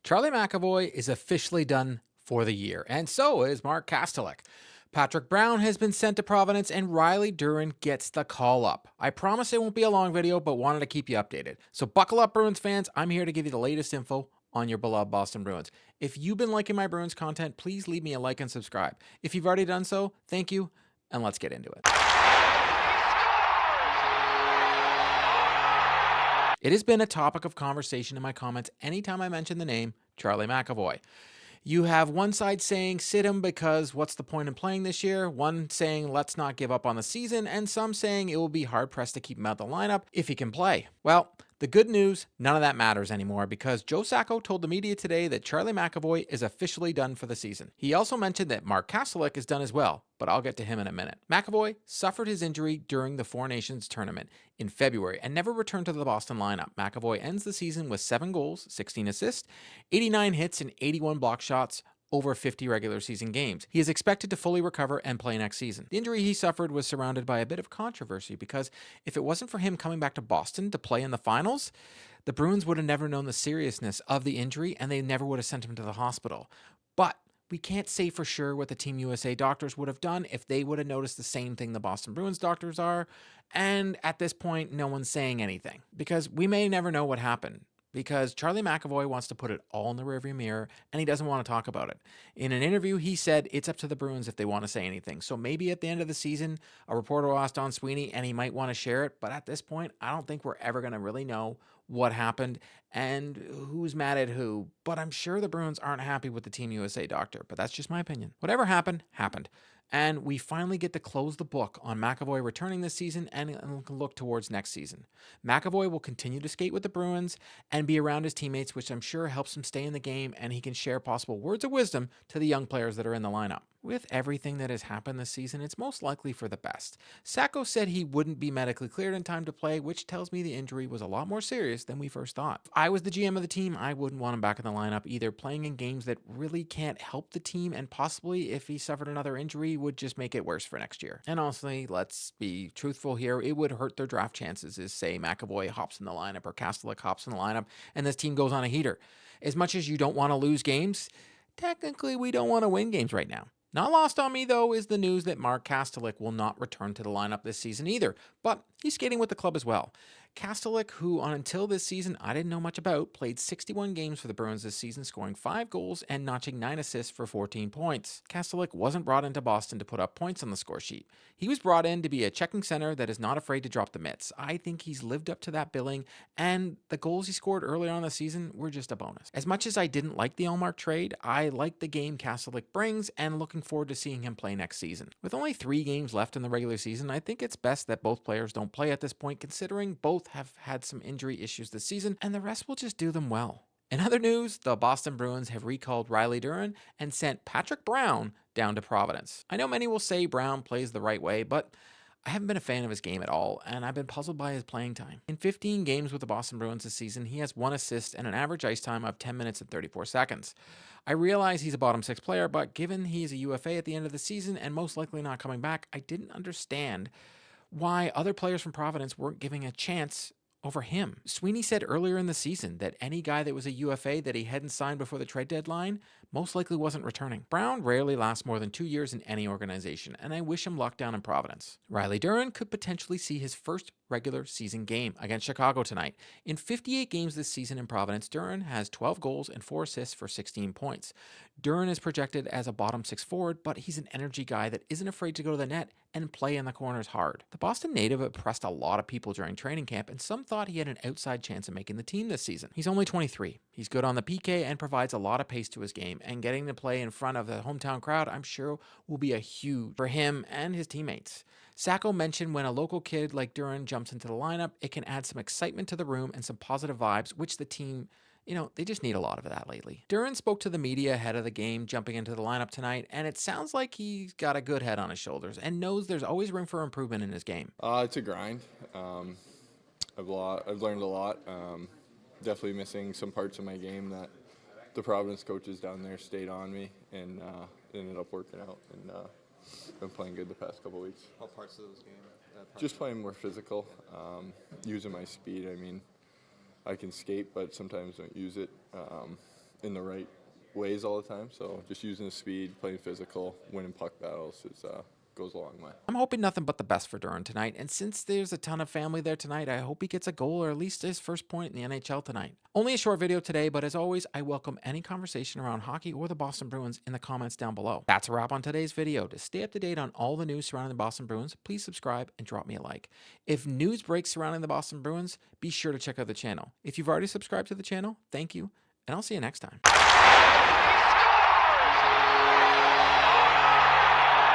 Charlie McAvoy is officially done for the year, and so is Mark Kastelic. Patrick Brown has been sent to Providence, and Riley Duran gets the call up. I promise it won't be a long video, but wanted to keep you updated. So buckle up, Bruins fans. I'm here to give you the latest info on your beloved Boston Bruins. If you've been liking my Bruins content, please leave me a like and subscribe. If you've already done so, thank you, and let's get into it. It has been a topic of conversation in my comments anytime I mention the name Charlie McAvoy. You have one side saying sit him because what's the point in playing this year, one saying let's not give up on the season, and some saying it will be hard pressed to keep him out of the lineup if he can play. Well, the good news, none of that matters anymore because Joe Sacco told the media today that Charlie McAvoy is officially done for the season. He also mentioned that Mark Kastelic is done as well, but I'll get to him in a minute. McAvoy suffered his injury during the Four Nations tournament in February and never returned to the Boston lineup. McAvoy ends the season with 7 goals, 16 assists, 89 hits, and 81 block shots over 50 regular season games. He is expected to fully recover and play next season. The injury he suffered was surrounded by a bit of controversy because if it wasn't for him coming back to Boston to play in the finals, the Bruins would have never known the seriousness of the injury and they never would have sent him to the hospital. But we can't say for sure what the Team USA doctors would have done if they would have noticed the same thing the Boston Bruins doctors are. And at this point, no one's saying anything because we may never know what happened. Because Charlie McAvoy wants to put it all in the rearview mirror and he doesn't want to talk about it. In an interview, he said it's up to the Bruins if they want to say anything. So maybe at the end of the season, a reporter will ask Don Sweeney and he might want to share it. But at this point, I don't think we're ever going to really know what happened and who's mad at who. But I'm sure the Bruins aren't happy with the Team USA doctor. But that's just my opinion. Whatever happened, happened. And we finally get to close the book on McAvoy returning this season and look towards next season. McAvoy will continue to skate with the Bruins and be around his teammates, which I'm sure helps him stay in the game and he can share possible words of wisdom to the young players that are in the lineup. With everything that has happened this season, it's most likely for the best. Sacco said he wouldn't be medically cleared in time to play, which tells me the injury was a lot more serious than we first thought. If I was the GM of the team, I wouldn't want him back in the lineup either, playing in games that really can't help the team, and possibly if he suffered another injury would just make it worse for next year. And honestly, let's be truthful here, it would hurt their draft chances if, say, McAvoy hops in the lineup or Kastelic hops in the lineup and this team goes on a heater. As much as you don't want to lose games, technically we don't want to win games right now. Not lost on me, though, is the news that Mark Kastelic will not return to the lineup this season either, but he's skating with the club as well. Kastelic, who until this season I didn't know much about, played 61 games for the Bruins this season, scoring 5 goals and notching 9 assists for 14 points. Kastelic wasn't brought into Boston to put up points on the score sheet. He was brought in to be a checking center that is not afraid to drop the mitts. I think he's lived up to that billing, and the goals he scored earlier on the season were just a bonus. As much as I didn't like the Allmark trade, I like the game Kastelic brings and looking forward to seeing him play next season. With only 3 games left in the regular season, I think it's best that both players don't play at this point, considering both have had some injury issues this season, and the rest will just do them well. In other news, the Boston Bruins have recalled Riley Duran and sent Patrick Brown down to Providence. I know many will say Brown plays the right way, but I haven't been a fan of his game at all, and I've been puzzled by his playing time. In 15 games with the Boston Bruins this season, he has 1 assist and an average ice time of 10 minutes and 34 seconds. I realize he's a bottom 6 player, but given he's a UFA at the end of the season and most likely not coming back, I didn't understand why other players from Providence weren't giving a chance over him. Sweeney said earlier in the season that any guy that was a UFA that he hadn't signed before the trade deadline most likely wasn't returning. Brown rarely lasts more than 2 years in any organization, and I wish him luck down in Providence. Riley Duran could potentially see his first regular season game against Chicago tonight. In 58 games this season in Providence, Duran has 12 goals and 4 assists for 16 points. Duran is projected as a bottom 6 forward, but he's an energy guy that isn't afraid to go to the net and play in the corners hard. The Boston native impressed a lot of people during training camp, and some thought he had an outside chance of making the team this season. He's only 23. He's good on the PK and provides a lot of pace to his game, and getting to play in front of the hometown crowd, I'm sure, will be a huge for him and his teammates. Sacco mentioned when a local kid like Duran jumps into the lineup, it can add some excitement to the room and some positive vibes, which the team, they just need a lot of that lately. Duran spoke to the media ahead of the game, jumping into the lineup tonight, and it sounds like he's got a good head on his shoulders and knows there's always room for improvement in his game. It's a grind. I've learned a lot. Definitely missing some parts of my game that the Providence coaches down there stayed on me and ended up working out. And been playing good the past couple weeks. What parts of those games? Just playing more physical, using my speed. I mean, I can skate, but sometimes don't use it. in the right ways all the time. So just using the speed, playing physical, winning puck battles goes a long way. I'm hoping nothing but the best for Duran tonight, and since there's a ton of family there tonight, I hope he gets a goal or at least his first point in the NHL tonight. Only a short video today, but as always, I welcome any conversation around hockey or the Boston Bruins in the comments down below. That's a wrap on today's video. To stay up to date on all the news surrounding the Boston Bruins, please subscribe and drop me a like. If news breaks surrounding the Boston Bruins, be sure to check out the channel. If you've already subscribed to the channel, thank you, and I'll see you next time.